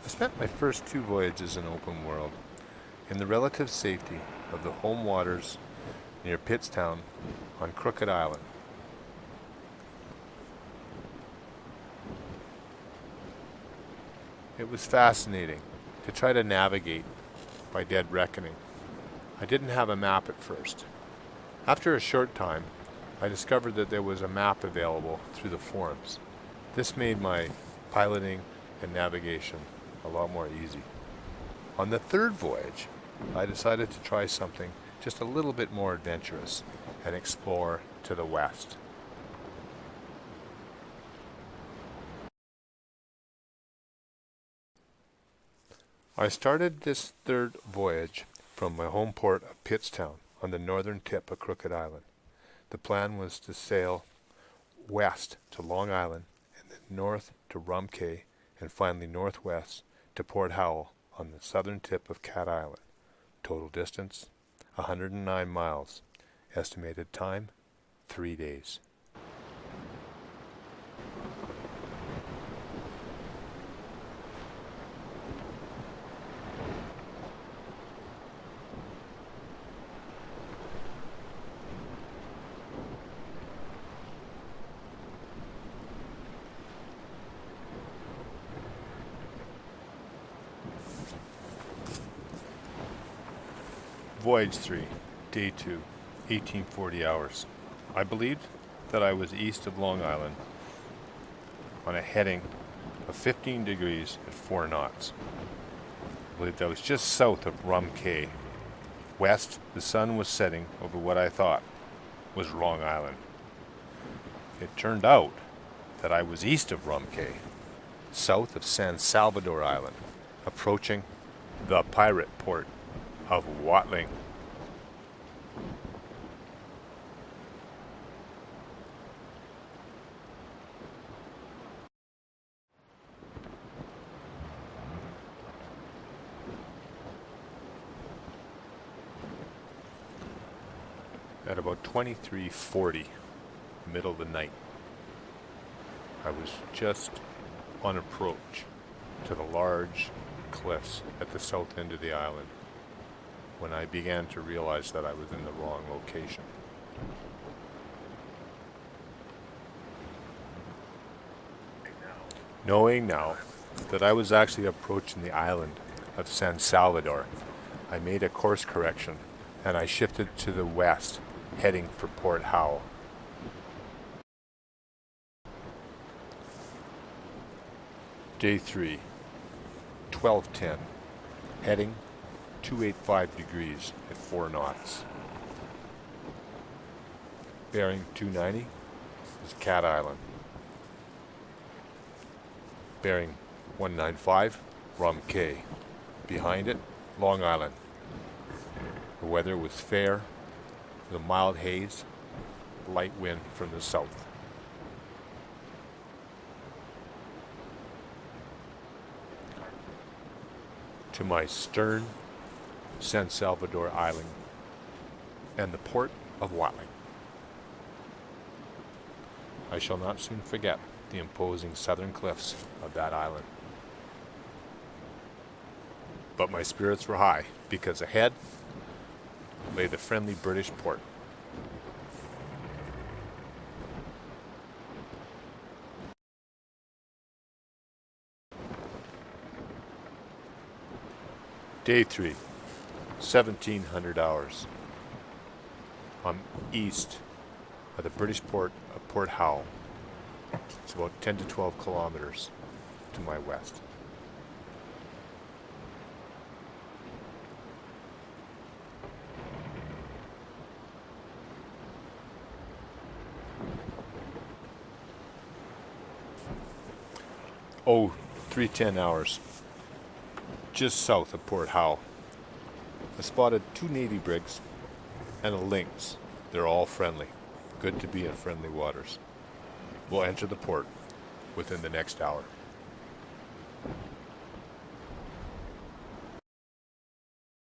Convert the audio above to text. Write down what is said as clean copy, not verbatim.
I spent my first 2 voyages in open world in the relative safety of the home waters near Pittstown on Crooked Island. It was fascinating to try to navigate by dead reckoning. I didn't have a map at first. After a short time, I discovered that there was a map available through the forums. This made my piloting and navigation a lot more easy. On the 3rd voyage, I decided to try something just a little bit more adventurous and explore to the west. I started this 3rd voyage from my home port of Pittstown on the northern tip of Crooked Island. The plan was to sail west to Long Island and then north to Rum Cay and finally northwest to Port Howell on the southern tip of Cat Island. Total distance 109 miles. Estimated time 3 days. Voyage 3, Day 2, 1840 hours. I believed that I was east of Long Island on a heading of 15 degrees at 4 knots. I believed I was just south of Rum Cay. West, the sun was setting over what I thought was Long Island. It turned out that I was east of Rum Cay, south of San Salvador Island, approaching the pirate port of Watling. At about 23:40, middle of the night, I was just on approach to the large cliffs at the south end of the island when I began to realize that I was in the wrong location. Knowing now that I was actually approaching the island of San Salvador, I made a course correction and I shifted to the west, heading for Port Howell. Day 3, 12:10, heading 285 degrees at 4 knots. Bearing 290 is Cat Island. Bearing 195, Rum Cay. Behind it, Long Island. The weather was fair, with a mild haze, light wind from the south. To my stern, San Salvador Island and the port of Watling. I shall not soon forget the imposing southern cliffs of that island. But my spirits were high because ahead lay the friendly British port. Day 3, 1700 hours. I'm east of the British port of Port Howell. It's about 10 to 12 kilometers to my west. Oh, 3:10 hours. Just south of Port Howell. I spotted 2 Navy brigs and a lynx. They're all friendly. Good to be in friendly waters. We'll enter the port within the next hour.